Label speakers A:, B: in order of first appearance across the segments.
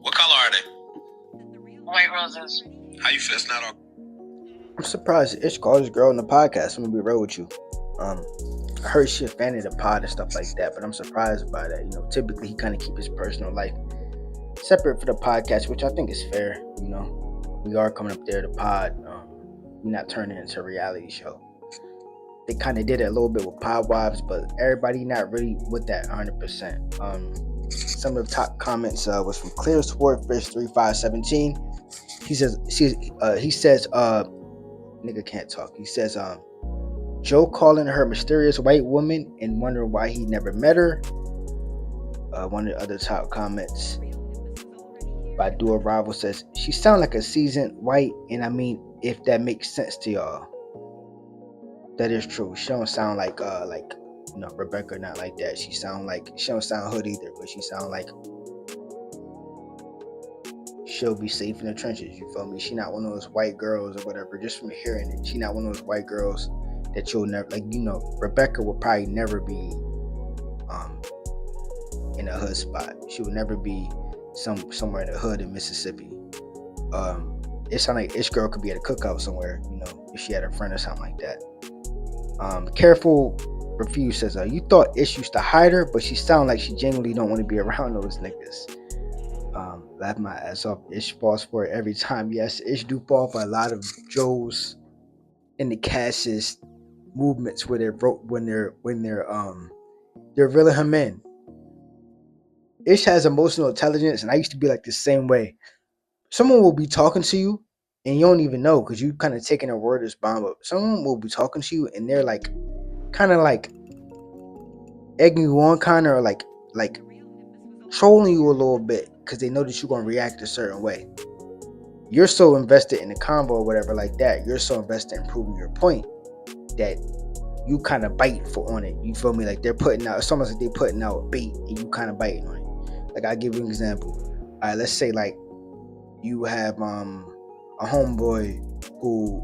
A: What color are they?
B: White roses.
A: How you feel? It's not all.
C: I'm surprised Ish called this girl on the podcast. I'm gonna be real with you. I heard she a fan of the pod and stuff like that, but I'm surprised by that. Typically he kind of keep his personal life separate for the podcast, which I think is fair. We are coming up there to pod. We're not turning it into a reality show. They kind of did it a little bit with Pod Wives, but everybody not really with that 100%. Some of the top comments was from Clear Swordfish 3517. He says nigga can't talk. He says Joe calling her mysterious white woman and wondering why he never met her. One of the other top comments by Dua Rival says she sound like a seasoned white, and I mean if that makes sense to y'all. That is true. She don't sound like Rebecca, not like that. She don't sound hood either, but she sound like she'll be safe in the trenches. You feel me? She not one of those white girls or whatever. Just from hearing it, she not one of those white girls that you'll never Rebecca will probably never be in a hood spot. She would never be somewhere in the hood in Mississippi. It sounds like this girl could be at a cookout somewhere, if she had a friend or something like that. Careful Refuse says, you thought Ish used to hide her, but she sound like she genuinely don't want to be around those niggas. Laugh my ass off. Ish falls for it every time. Yes, Ish do fall for a lot of Joe's in the Cassius movements where they're reeling him in. Ish has emotional intelligence, and I used to be like the same way. Someone will be talking to you and you don't even know because you kind of taking a word as bomb up. Someone will be talking to you and they're like kind of like egging you on, kind of like trolling you a little bit because they know that you're gonna react a certain way. You're so invested in the convo or whatever like that. You're so invested in proving your point that you kind of bite on it. You feel me? Like they're putting out. It's almost like they're putting out a bait and you kind of biting on it. Like I'll give you an example. All right, let's say like you have a homeboy who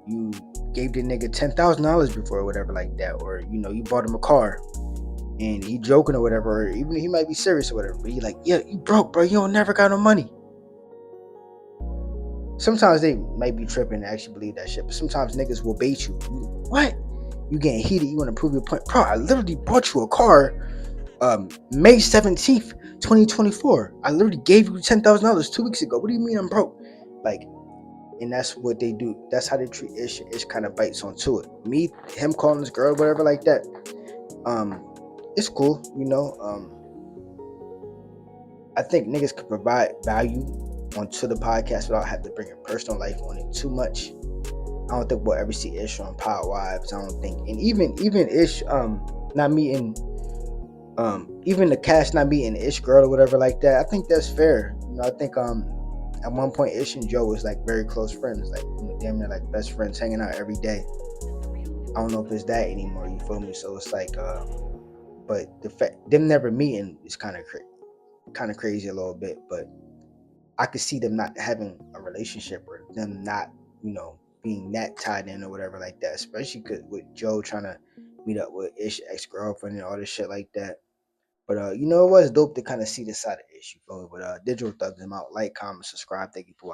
C: you gave the nigga $10,000 before or whatever like that, or you bought him a car and he joking or whatever, or even he might be serious or whatever, but he like, yeah, you broke, bro, you don't never got no money. Sometimes they might be tripping and actually believe that shit, but sometimes niggas will bait you. What? You getting heated, you want to prove your point. Bro, I literally bought you a car May 17th 2024. I literally gave you $10,000 2 weeks ago. What do you mean I'm broke? Like, and that's what they do. That's how they treat Ish. Ish kind of bites onto it. Him calling this girl, whatever like that. It's cool, I think niggas could provide value onto the podcast without having to bring your personal life on it too much. I don't think we'll ever see Ish on Pod Wives. I don't think, and even Ish not meeting even the cast not meeting Ish girl or whatever like that. I think that's fair. I think at one point Ish and Joe was like very close friends, like damn near like best friends, hanging out every day. I don't know if it's that anymore. You feel me? So it's like, but the fact them never meeting is kind of crazy a little bit. But I could see them not having a relationship or them not, being that tied in or whatever like that. Especially with Joe trying to meet up with Ish ex-girlfriend and all this shit like that. But it was dope to kind of see this side of the issue. But Digital Thugs them out. Like, comment, subscribe. Thank you for watching.